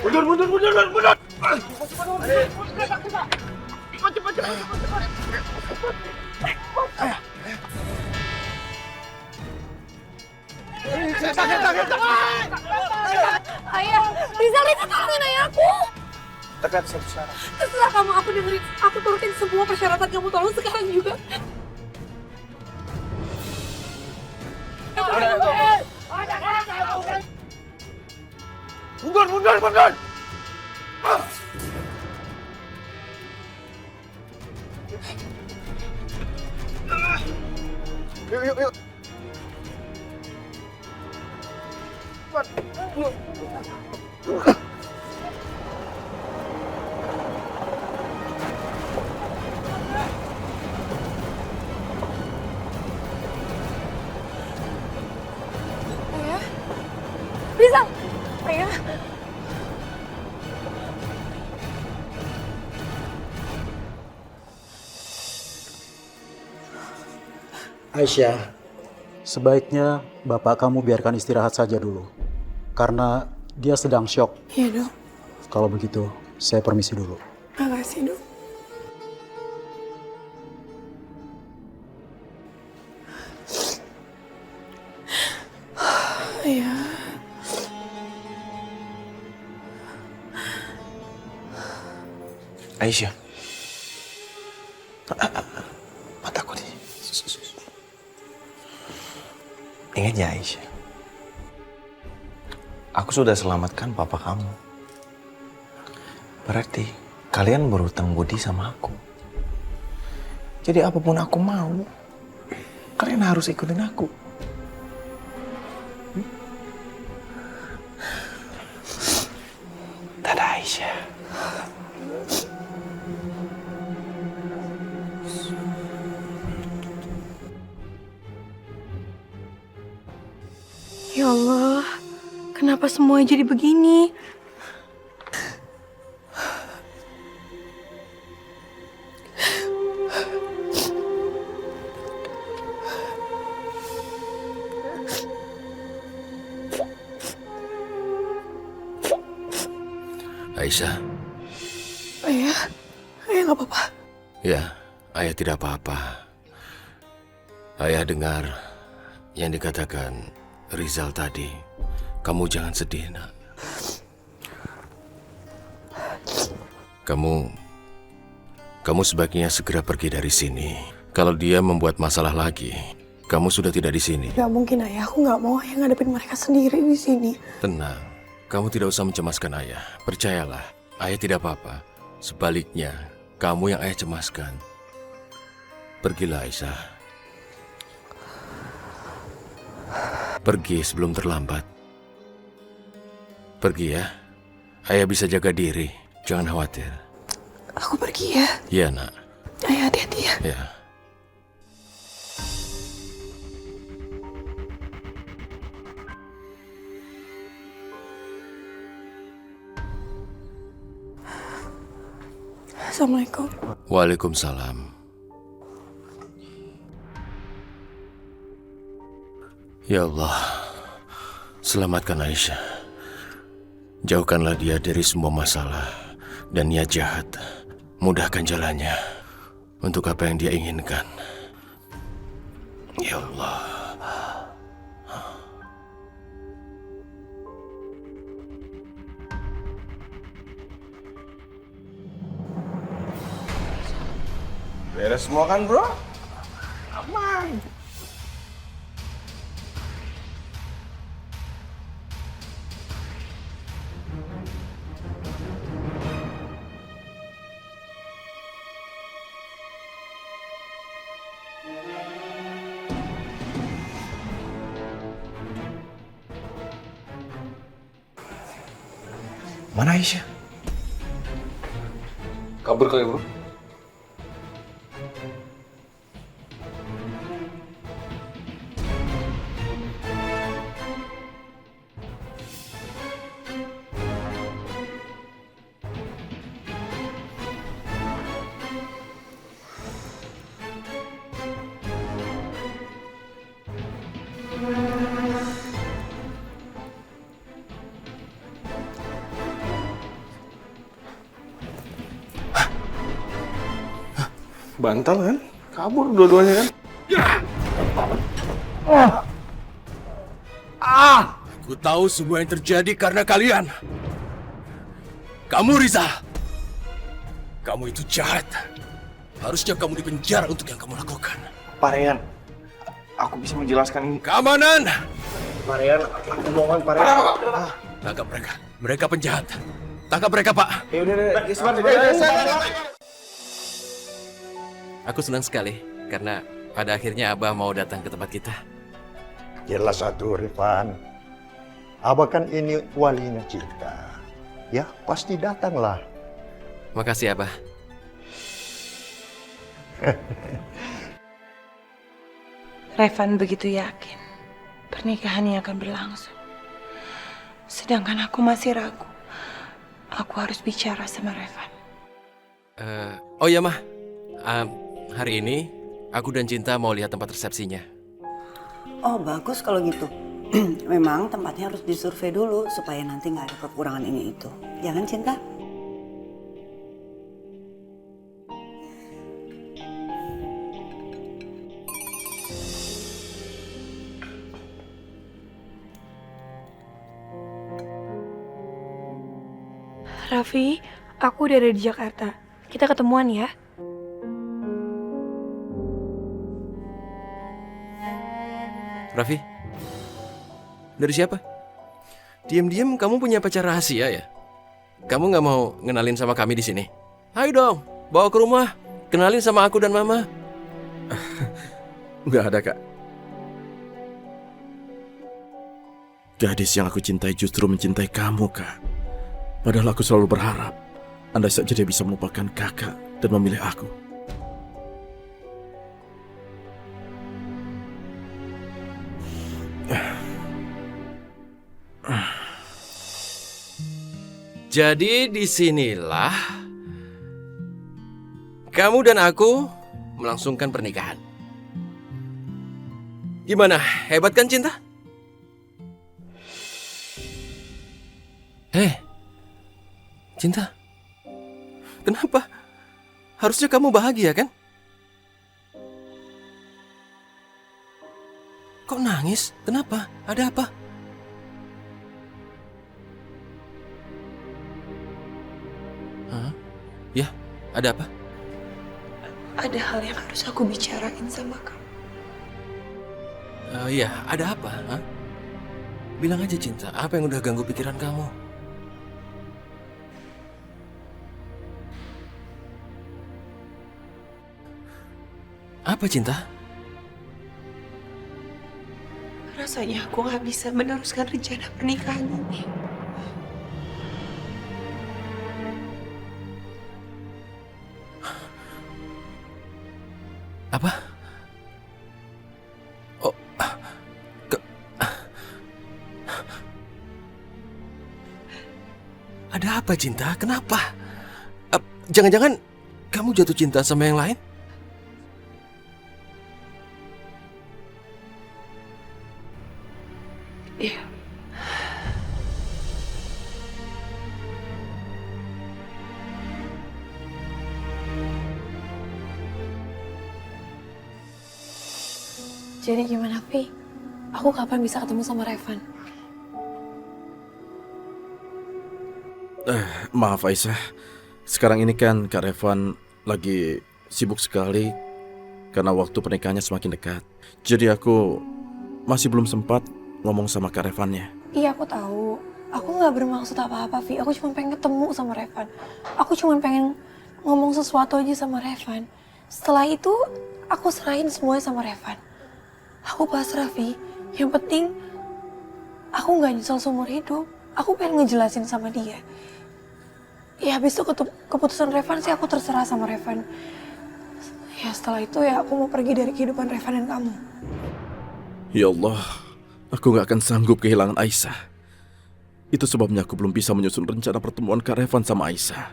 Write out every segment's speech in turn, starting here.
Mundur. Ayah, Rizal tolongin ayahku. Tapi ada satu syarat. Terserah kamu, aku dengerin. Aku turutin semua persyaratan kamu, tolong sekarang juga. Mundur. Yuk. Ayah, Rizal, ayah. Aisyah, sebaiknya bapak kamu biarkan istirahat saja dulu. Karena dia sedang syok. Iya dok, Kalau begitu, saya permisi dulu. makasih dok. Ayah. Aisyah. Mataku nih. Ingat ya Aisyah. Aku sudah selamatkan papa kamu. Berarti kalian berhutang budi sama aku. Jadi apapun aku mau, kalian harus ikutin aku. Dadah Aisyah. Ya Allah, kenapa semuanya jadi begini? Aisyah, Ayah nggak apa-apa. ya, ayah tidak apa-apa. Ayah dengar yang dikatakan Rizal tadi. Kamu jangan sedih, nak. Kamu sebaiknya segera pergi dari sini. Kalau dia membuat masalah lagi, kamu sudah tidak di sini. Gak mungkin ayah, aku nggak mau ayah ngadepin mereka sendiri di sini. Tenang, kamu tidak usah mencemaskan ayah. Percayalah, ayah tidak apa-apa. Sebaliknya, kamu yang ayah cemaskan. Pergilah, Aisyah. Pergi sebelum terlambat. Pergi ya. Ayah bisa jaga diri. Jangan khawatir. Aku pergi ya. Iya, nak. Ayah hati-hati ya. Ya. Assalamualaikum. Waalaikumsalam. Ya Allah, selamatkan Aisyah. Jauhkanlah dia dari semua masalah dan niat jahat. Mudahkan jalannya untuk apa yang dia inginkan. Ya Allah. Beres semua kan bro? Aman. Mana Aisyah? Kabur kali bro. Bantal kan? Kabur dua-duanya kan? Aku tahu semua yang terjadi karena kalian. Kamu Riza. Kamu itu jahat. Harusnya kamu dipenjara untuk yang kamu lakukan. Pak Rehan, aku bisa menjelaskan ini. Keamanan! Pak Rehan, aku mohon Pak Rehan. Tangkap mereka. Mereka penjahat. Tangkap mereka, Pak. Ya udah, Aku senang sekali karena pada akhirnya Abah mau datang ke tempat kita. Jelas satu, Rifan. Abah kan ini walinya Cinta. Ya, pasti datanglah. Makasih Abah. Revan begitu yakin pernikahannya akan berlangsung. Sedangkan aku masih ragu. Aku harus bicara sama Revan. Oh ya Mah, hari ini aku dan Cinta mau lihat tempat resepsinya. Oh bagus kalau gitu. Memang tempatnya harus disurvei dulu supaya nanti nggak ada kekurangan ini itu. Jangan Cinta? Raffi, aku udah ada di Jakarta. Kita ketemuan ya. Raffi, dari siapa? Diam-diam kamu punya pacar rahasia ya? Kamu nggak mau ngenalin sama kami di sini? Ayo dong, bawa ke rumah. Kenalin sama aku dan Mama. Nggak ada, Kak. Gadis yang aku cintai justru mencintai kamu, Kak. Padahal aku selalu berharap andai saja dia bisa melupakan Kakak dan memilih aku. Jadi disinilah kamu dan aku melangsungkan pernikahan. Gimana? Hebat kan Cinta? Cinta, kenapa? Harusnya kamu bahagia kan? Kok nangis? Kenapa? Ada apa? Hah? Ya, ada apa? Ada hal yang harus aku bicarain sama kamu. Iya, ada apa? Hah? Bilang aja Cinta, apa yang udah ganggu pikiran kamu? Apa Cinta? Rasanya aku gak bisa meneruskan rencana pernikahan ini. Apa? Oh, ada apa Cinta? Kenapa? Jangan-jangan kamu jatuh cinta sama yang lain? Iya. Jadi gimana, Vi? Aku kapan bisa ketemu sama Revan? Maaf Aisyah, sekarang ini kan Kak Revan lagi sibuk sekali karena waktu pernikahannya semakin dekat. Jadi aku masih belum sempat ngomong sama Kak Revannya. Iya, aku tahu. Aku nggak bermaksud apa-apa, Vi. Aku cuma pengen ketemu sama Revan. Aku cuma pengen ngomong sesuatu aja sama Revan. Setelah itu, aku serahin semuanya sama Revan. Aku pasrah, Vi. Yang penting, aku nggak nyesel seumur hidup. Aku pengen ngejelasin sama dia. Ya, habis itu keputusan Revan sih aku terserah sama Revan. Ya, setelah itu ya aku mau pergi dari kehidupan Revan dan kamu. Ya Allah, aku gak akan sanggup kehilangan Aisyah. Itu sebabnya aku belum bisa menyusun rencana pertemuan Kak Revan sama Aisyah.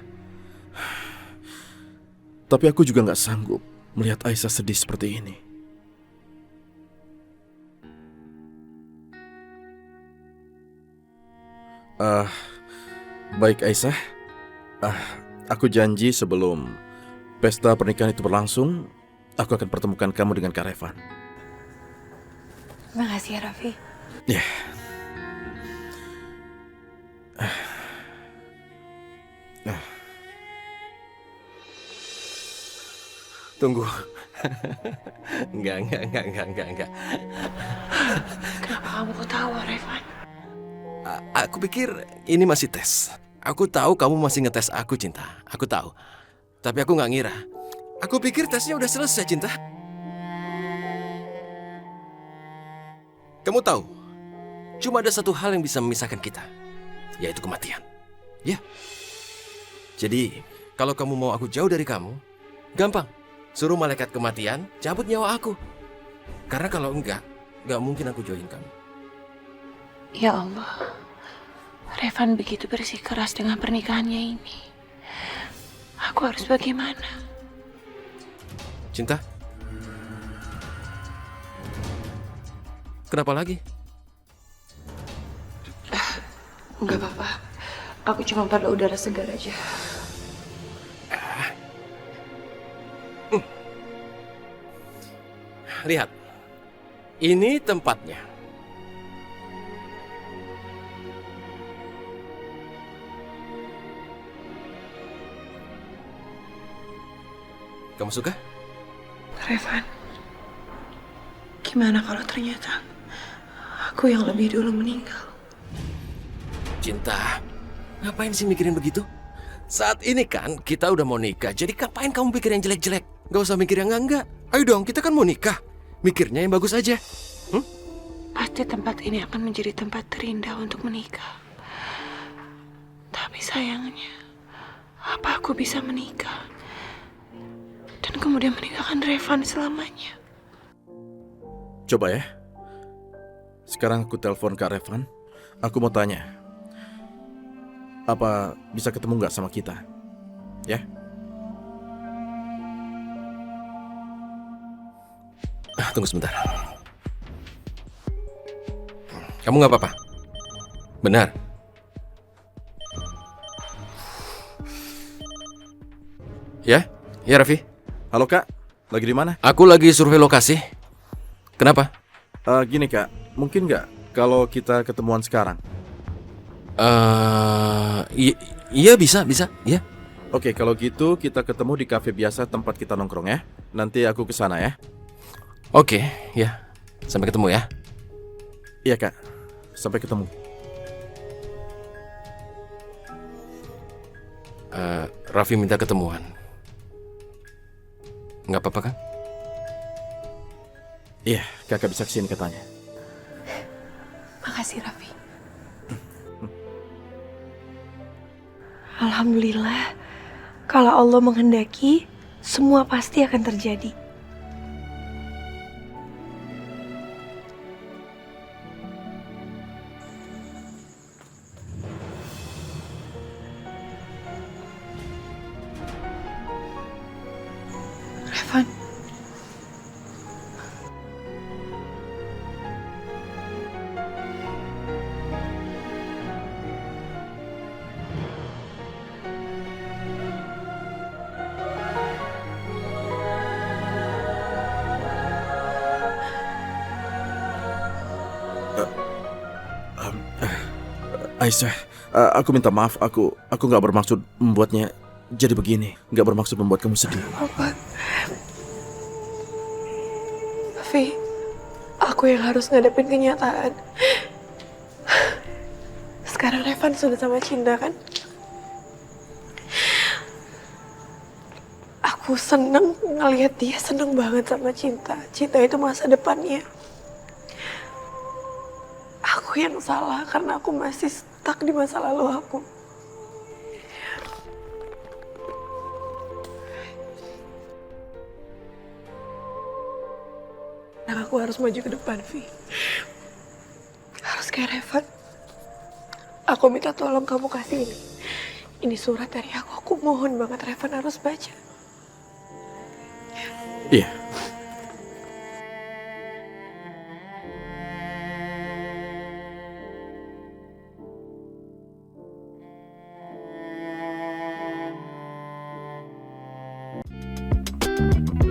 Tapi aku juga gak sanggup melihat Aisyah sedih seperti ini. Baik Aisyah, aku janji sebelum pesta pernikahan itu berlangsung, aku akan pertemukan kamu dengan Kak Revan. Terima kasih ya, Raffi. Ya. Tunggu. Enggak. Kenapa kamu tahu, Revan? Aku pikir ini masih tes. Aku tahu kamu masih ngetes aku, Cinta. Aku tahu. Tapi aku nggak ngira. Aku pikir tesnya udah selesai, Cinta. Kamu tahu, cuma ada satu hal yang bisa memisahkan kita, yaitu kematian. Ya. Jadi, kalau kamu mau aku jauh dari kamu, gampang. Suruh malaikat kematian cabut nyawa aku. Karena kalau enggak mungkin aku join kamu. Ya Allah, Revan begitu bersikeras dengan pernikahannya ini. Aku harus bagaimana? Cinta? Kenapa lagi? Enggak apa-apa. Aku cuma perlu udara segar aja. Lihat. Ini tempatnya. Kamu suka? Revan, gimana kalau ternyata aku yang lebih dulu meninggal? Cinta, ngapain sih mikirin begitu? Saat ini kan kita udah mau nikah, jadi ngapain kamu pikir yang jelek-jelek? Gak usah mikir yang enggak. Ayo dong, kita kan mau nikah. Mikirnya yang bagus aja. Pasti tempat ini akan menjadi tempat terindah untuk menikah. Tapi sayangnya, apa aku bisa menikah? Dan kemudian meninggalkan Revan selamanya. Coba ya. Sekarang aku telepon Kak Revan. Aku mau tanya. Apa bisa ketemu nggak sama kita? Ya? Tunggu sebentar. Kamu nggak apa-apa? Benar? Ya? Ya, Raffi? Halo Kak, lagi di mana? Aku lagi survei lokasi. Kenapa? Gini Kak, mungkin nggak kalau kita ketemuan sekarang? Iya bisa, ya. Oke, kalau gitu kita ketemu di kafe biasa tempat kita nongkrong ya. Nanti aku ke sana ya. Oke, ya. Sampai ketemu ya. Iya Kak, sampai ketemu. Raffi minta ketemuan. Nggak apa-apa kan? Iya, Kakak bisa kesini katanya. Makasih, Raffi. Alhamdulillah, kalau Allah menghendaki, semua pasti akan terjadi. Revan. Aisyah, aku minta maaf. Aku nggak bermaksud membuatnya jadi begini. Nggak bermaksud membuat kamu sedih. Apa? Raffi, aku yang harus ngadepin kenyataan. Sekarang Revan sudah sama Cinta kan? Aku seneng ngelihat dia seneng banget sama Cinta. Cinta itu masa depannya. Aku yang salah karena aku masih stuck di masa lalu aku. Dan aku harus maju ke depan, Vi. Harus kayak Revan. Aku minta tolong kamu kasih ini. Ini surat dari aku. Aku mohon banget Revan harus baca. Iya. Cinta.